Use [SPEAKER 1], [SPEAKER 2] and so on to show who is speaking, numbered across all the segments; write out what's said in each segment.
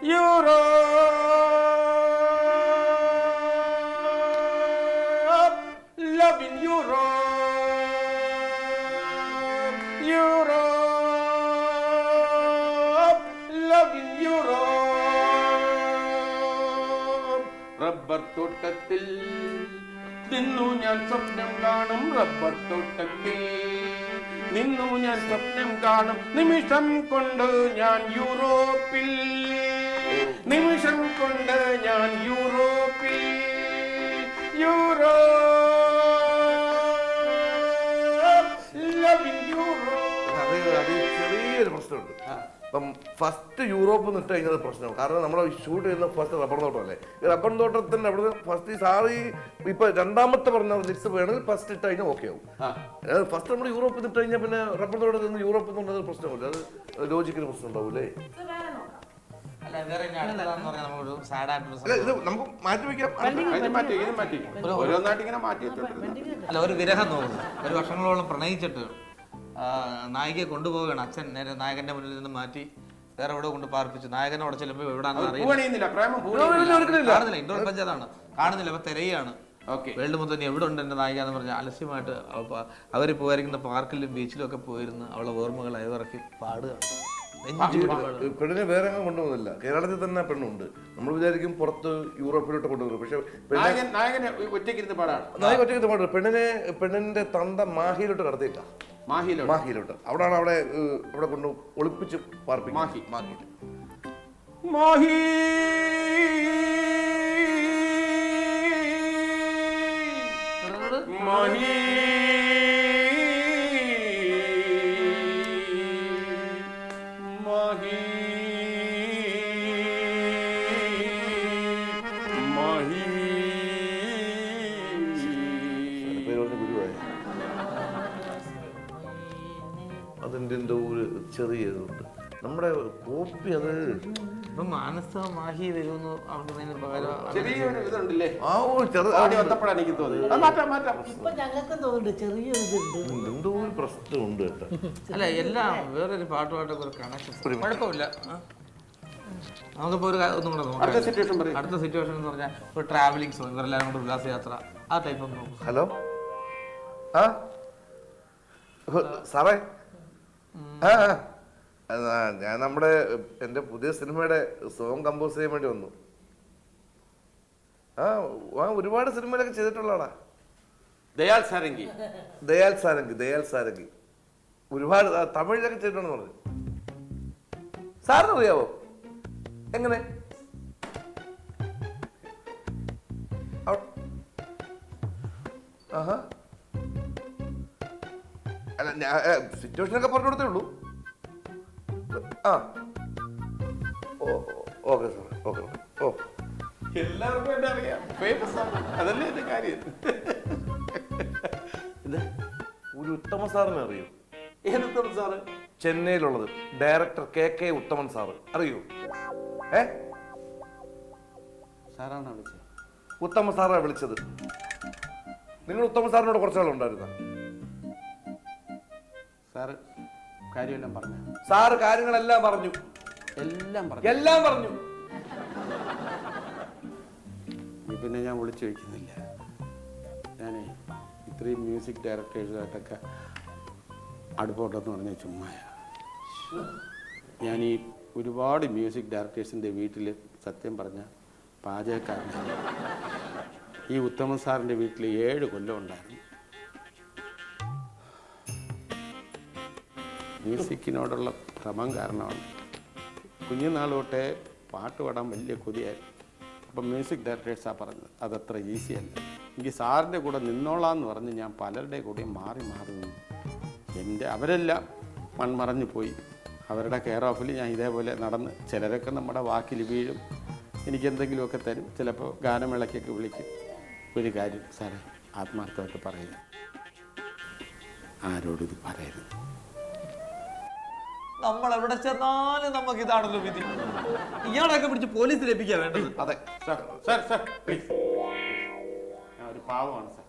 [SPEAKER 1] Europe, love in Europe, Europe, love in Europe. Rubber തോട്ടത്തിൽ നിന്നു ഞാൻ സ്വപ്നം കാണും, റബ്ബർ തോട്ടത്തിൽ നിന്നു ഞാൻ സ്വപ്നം കാണും. നിമിഷം കൊണ്ട് ഞാൻ യൂറോപ്പിൽ, നിമിഷം കൊണ്ട് ഞാൻ യൂറോപ്പിൽ, യൂറോപ്പ്, ലവിങ് യൂറോപ്പ്.
[SPEAKER 2] അത് ചെറിയൊരു പ്രശ്നമുണ്ട്. ഇപ്പം ഫസ്റ്റ് യൂറോപ്പ് നിട്ട് കഴിഞ്ഞത് പ്രശ്നമാണ്. കാരണം നമ്മൾ ഷൂട്ട് ചെയ്യുന്ന ഫസ്റ്റ് റബ്ബർ തോട്ടമല്ലേ. ഈ റബ്ബർ തോട്ടത്തിന്റെ അവിടെ ഫസ്റ്റ് ഈ സാറി ഇപ്പൊ രണ്ടാമത്തെ പറഞ്ഞ ലിക്സ് വേണമെങ്കിൽ ഫസ്റ്റ് ഇട്ട് കഴിഞ്ഞാൽ ഓക്കെ ആവും. ഫസ്റ്റ് നമ്മൾ യൂറോപ്പ് നിട്ട് കഴിഞ്ഞാൽ പിന്നെ റബ്ബർ തോട്ടത്തിൽ നിന്ന് യൂറോപ്പ് എന്നുള്ളത് പ്രശ്നമില്ല. അത് ലോജിക്കിന് പ്രശ്നം ഉണ്ടാവൂലേ. നമുക്ക് മാറ്റി വെക്കാം.
[SPEAKER 3] അല്ല, ഒരു വിരഹം തോന്നുന്നു. ഒരു വർഷങ്ങളോളം പ്രണയിച്ചിട്ട് നായികയെ കൊണ്ടുപോവുകയാണ് അച്ഛൻ. നേരെ നായകന്റെ മുന്നിൽ നിന്ന് മാറ്റി വേറെ എവിടെ കൊണ്ട് പാർപ്പിച്ചു. നായകനെ അവിടെ ചെല്ലുമ്പോൾ എവിടെയാണെന്ന് അറിയില്ല. ഇൻഡോർ പഞ്ചായത്താണ്, കാണുന്നില്ല. അപ്പൊ തിരയാണ്. വേൾഡ് മൊത്തം എവിടെ ഉണ്ട് എന്റെ നായിക എന്ന് പറഞ്ഞാൽ അലസ്യമായിട്ട് അവർ പോയിരിക്കുന്ന പാർക്കിലും ബീച്ചിലും ഒക്കെ പോയിരുന്ന് അവളെ ഓർമ്മകൾ അയവിറക്കി പാടുക.
[SPEAKER 2] പെണ്ണിനെ വേറെ കൊണ്ടുപോകുന്നില്ല. കേരളത്തിൽ തന്നെ പെണ്ണുണ്ട്. നമ്മൾ വിചാരിക്കും പുറത്ത് യൂറോപ്പിലോട്ട് കൊണ്ടുപോകും. പക്ഷെ നായകൻ ഒറ്റയ്ക്കിരുന്ന് പാടാണ്. പെണ്ണിന്റെ തന്ത മാഹിയിലോട്ട് കടത്തിയില്ല. മാഹിയിലോട്ട് അവിടാണ് അവിടെ കൊണ്ട് ഒളിപ്പിച്ച് പാർപ്പിക്കും.
[SPEAKER 1] മാഹി മാഹി മാഹി മാഹി
[SPEAKER 2] അതിൻ്റെ എന്തോ ഒരു ചെറിയ ഇതുണ്ട്. നമ്മുടെ കോപ്പി അത്
[SPEAKER 3] മാനസ മാഹി വരുമെന്ന്
[SPEAKER 1] ചെറിയൊരു ഇതുണ്ടല്ലേ.
[SPEAKER 2] എനിക്ക് എന്തോ ഒരു പ്രശ്നമുണ്ട് കേട്ടോ.
[SPEAKER 3] അല്ല, എല്ലാം വേറൊരു പാട്ടുമായിട്ടൊക്കെ ഒരു കണക്ഷൻ. കുഴപ്പമില്ല. നമുക്കിപ്പോൾ ഒരു ഒന്നും കൂടെ നോക്കാം. അടുത്ത സിറ്റുവേഷൻ എന്ന് പറഞ്ഞാൽ ഒരു ട്രാവലിംഗ് സോങ്, ഇവരെല്ലാവരും കൂടെ ഉല്ലാസയാത്ര, ആ ടൈപ്പ് ഒന്ന് നോക്കും.
[SPEAKER 2] ഹലോ, ആ സാറേ, ഞാൻ നമ്മുടെ എൻ്റെ പുതിയ സിനിമയുടെ സോങ് കമ്പോസ് ചെയ്യാൻ വേണ്ടി വന്നു. ഒരുപാട് സിനിമയിലൊക്കെ ചെയ്തിട്ടുള്ളതാ.
[SPEAKER 1] ദയാൽ സാരംഗി ഒരുപാട്
[SPEAKER 2] തമിഴിലൊക്കെ ചെയ്തിട്ടുണ്ടെന്ന് പറഞ്ഞു. സാറിന് അറിയാവോ? എങ്ങനെ? അല്ല, ഞാൻ സിറ്റുവേഷനൊക്കെ പറഞ്ഞു കൊടുത്തേ ഉള്ളൂ. Okay sir, okay.
[SPEAKER 1] എല്ലാവർക്കും എന്നെ അറിയാം, ഫേമസ് ആണ്, അതല്ലേ എന്റെ കാര്യം.
[SPEAKER 2] ഒരു ഉത്തമ സാറിനെ അറിയൂ?
[SPEAKER 1] ഏത് ഉത്തമൻ സാറ്?
[SPEAKER 2] ചെന്നൈയിലുള്ളത് ഡയറക്ടർ KK ഉത്തമൻ സാറ് അറിയൂ?
[SPEAKER 1] സാറാണ് വിളിച്ചത്.
[SPEAKER 2] ഉത്തമ സാറാണ് വിളിച്ചത്. നിങ്ങൾ ഉത്തമ സാറിനോട് കുറച്ചാളുണ്ടായിരുന്ന?
[SPEAKER 1] സാറ് കാര്യമെല്ലാം പറഞ്ഞു.
[SPEAKER 2] സാറ് കാര്യങ്ങളെല്ലാം പറഞ്ഞു. എല്ലാം പറഞ്ഞു.
[SPEAKER 1] പിന്നെ ഞാൻ വിളിച്ചു വയ്ക്കുന്നില്ല. ഞാനേ ഇത്രയും മ്യൂസിക് ഡയറക്ടേഴ്സായിട്ടൊക്കെ അടുപ്പോട്ടെന്ന് പറഞ്ഞാൽ ചുമ്മായ. ഞാൻ ഈ ഒരുപാട് മ്യൂസിക് ഡയറക്ടേഴ്സിൻ്റെ വീട്ടിൽ സത്യം പറഞ്ഞ പാചകക്കാരനാണ്. ഈ ഉത്തമൻ സാറിൻ്റെ വീട്ടിൽ 7 കൊല്ലം ഉണ്ടായിരുന്നു. മ്യൂസിക്കിനോടുള്ള ഭ്രമം കാരണമാണ്. കുഞ്ഞുനാൾ തൊട്ടേ പാട്ട് പാടാൻ വലിയ കൊതിയായിരുന്നു. അപ്പം മ്യൂസിക് ഡയറക്ടേഴ്സാണ് പറഞ്ഞത് അതത്ര ഈസിയല്ല. എനിക്ക് സാറിൻ്റെ കൂടെ നിന്നോളാന്ന് പറഞ്ഞ് ഞാൻ പലരുടെ കൂടെയും മാറി നിന്നു. അവരെല്ലാം മൺമറഞ്ഞു പോയി. അവരുടെ കെയർ ഓഫിൽ ഞാൻ ഇതേപോലെ നടന്ന്, ചിലരൊക്കെ നമ്മുടെ വാക്കിൽ വീഴും, എനിക്കെന്തെങ്കിലുമൊക്കെ തരും, ചിലപ്പോൾ ഗാനമേളയ്ക്കൊക്കെ വിളിക്കും. ഒരു കാര്യം സാറേ, ആത്മാർത്ഥമായിട്ട് പറയുക, ആരോടും ഇത് പറയരുത്.
[SPEAKER 3] നമ്മൾ എവിടെ ചെന്നാലും നമുക്ക് ഇതാണല്ലോ വിധി. ഇയാളൊക്കെ പിടിച്ച് പോലീസിൽ ഏൽപ്പിക്കാൻ വേണ്ടത്.
[SPEAKER 1] അതെ സാർ, സാർ സാർ പ്ലീസ്. ഞാൻ ഒരു പാവമാണ് സാർ.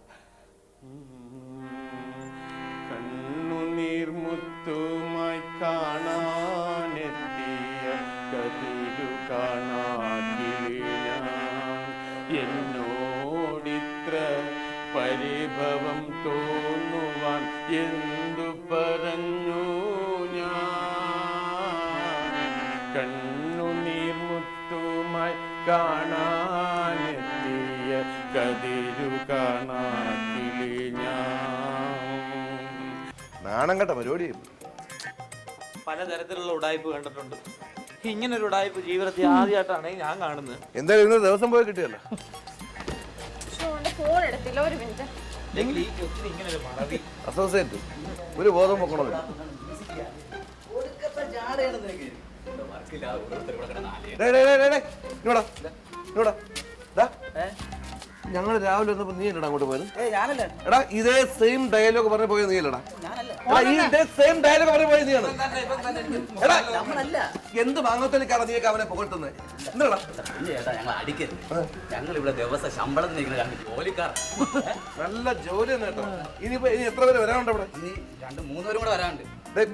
[SPEAKER 1] കണ്ണുനീർമുത്തുമായി കാണാനെത്തിയ കതിരു കാണാൻ എന്നോടിത്ര പരിഭവം തോന്നുവാൻ എന്തു പറഞ്ഞു ഞാൻ കണ്ണുനീർമുത്തുമായി കാണാനെത്തിയ കതിരു കാണാത്തിലെ ഞാൻ.
[SPEAKER 2] നാണം കേട്ട പരിപാടി.
[SPEAKER 3] പലതരത്തിലുള്ള ഉടായ്പ കണ്ടിട്ടുണ്ട്. ഇങ്ങനൊരു ഉടായ്പ ജീവിതത്തിൽ ആദ്യമായിട്ടാണ് ഞാൻ കാണുന്നത്.
[SPEAKER 2] എന്തായാലും ഇന്ന് ദിവസം പോയി കിട്ടിയല്ലോ.
[SPEAKER 4] ഫോൺ എടുത്തില്ല, ഒരു മിനിറ്റ്.
[SPEAKER 3] ഇങ്ങനൊരു മറവി
[SPEAKER 2] അസോസിയേറ്റ് ഒരു ബോധം പൊക്കണത്. ഞങ്ങൾ രാവിലെ വന്നപ്പോ നീ അല്ലടാ അങ്ങോട്ട് പോയത്? എടാ ഇതേ സെയിം ഡയലോഗ് പറഞ്ഞു പോയത് നീ അല്ലടാ? ഇതേ സെയിം ഡയലോഗ് പറഞ്ഞു പോയത് നീയാണ്. എടാ എന്ത് വാങ്ങത്തോലിക്കാണ് നീയൊക്കെ അവനെ പുകഴ്ത്തുന്നത്? എന്താടാ
[SPEAKER 5] ഞങ്ങൾ ഇവിടെ ദിവസം ശമ്പളം ജോലിക്കാർ
[SPEAKER 2] നല്ല ജോലി തന്നെ കേട്ടോ. ഇനി എത്ര പേര് വരാനുണ്ട് അവിടെ?
[SPEAKER 5] ഇനി 2-3 പേരും കൂടെ വരാനുണ്ട്.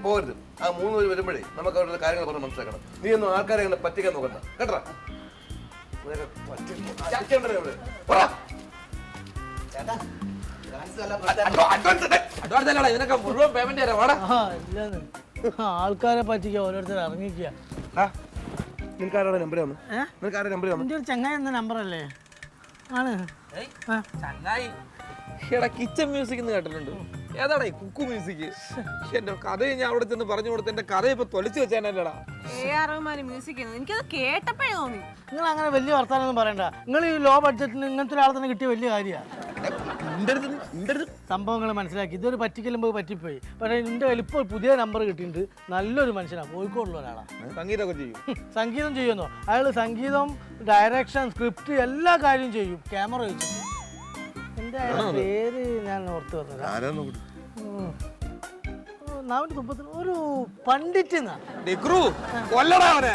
[SPEAKER 2] പോരുത്. ആ 3 പേര് വരുമ്പോഴേ നമുക്ക് അവരുടെ കാര്യങ്ങൾ പറഞ്ഞ് മനസ്സിലാക്കണം. നീ ഒന്നും ആൾക്കാരെ അങ്ങനെ പറ്റിക്കാൻ നോക്കണ്ട കേട്ടാ.
[SPEAKER 3] ഇതിനൊക്കെ മുഴുവൻ പേയ്മെന്റ് തരാം.
[SPEAKER 6] ആൾക്കാരെ പറ്റിക്കുക, ഓരോരുത്തർ ഇറങ്ങിക്കുക.
[SPEAKER 2] നിനക്കാരുടെ നമ്പർ വന്നു? നിനക്കാരുടെ നമ്പർ വന്നു?
[SPEAKER 6] എൻ്റെ ഒരു ചങ്ങായി എന്ന നമ്പറല്ലേ ആണ്.
[SPEAKER 3] ചങ്ങായി എടാ കിച്ചൺ മ്യൂസിക് എന്ന് കേട്ടിട്ടുണ്ട്. ഏതാടാ ഈ കുക്കു മ്യൂസിക്? എന്റെ കഥ ഞാൻ അവിടെ ചെന്ന് പറഞ്ഞു കൊടുത്ത് എന്റെ കഥ ഇപ്പൊ തൊളിച്ചു വെച്ചാനല്ലേടാ.
[SPEAKER 4] AR റഹ്മാൻ മ്യൂസിക് എനിക്കത് കേട്ടപ്പോഴേ തോന്നി.
[SPEAKER 6] നിങ്ങൾ അങ്ങനെ വലിയ വർത്താനൊന്നും പറയണ്ട. നിങ്ങൾ ഈ ലോ ബഡ്ജറ്റിന് ഇങ്ങനത്തെ ഒരാളെ തന്നെ കിട്ടിയ വലിയ കാര്യമാണ്. സംഭവങ്ങൾ മനസ്സിലാക്കി. ഇതൊരു പറ്റിക്കലുമ്പോൾ പറ്റിപ്പോയി. പക്ഷേ എൻ്റെ കയ്യിൽ ഇപ്പോൾ പുതിയ നമ്പർ കിട്ടിയിട്ടുണ്ട്. നല്ലൊരു മനുഷ്യനാണ്, കോഴിക്കോടുള്ള ഒരാളാണ്.
[SPEAKER 3] സംഗീതമൊക്കെ ചെയ്യും.
[SPEAKER 6] സംഗീതം ചെയ്യുന്നോ? അയാൾ സംഗീതം, ഡയറക്ഷൻ, സ്ക്രിപ്റ്റ് എല്ലാ കാര്യവും ചെയ്യും. ക്യാമറ വെച്ചു. എൻ്റെ പേര് ഞാൻ ഓർത്ത് വന്നത് നാവിൻ്റെ തുപ്പത്തിന് ഒരു പണ്ഡിറ്റ് എന്നാ.
[SPEAKER 3] കൊല്ലടാ അവനെ.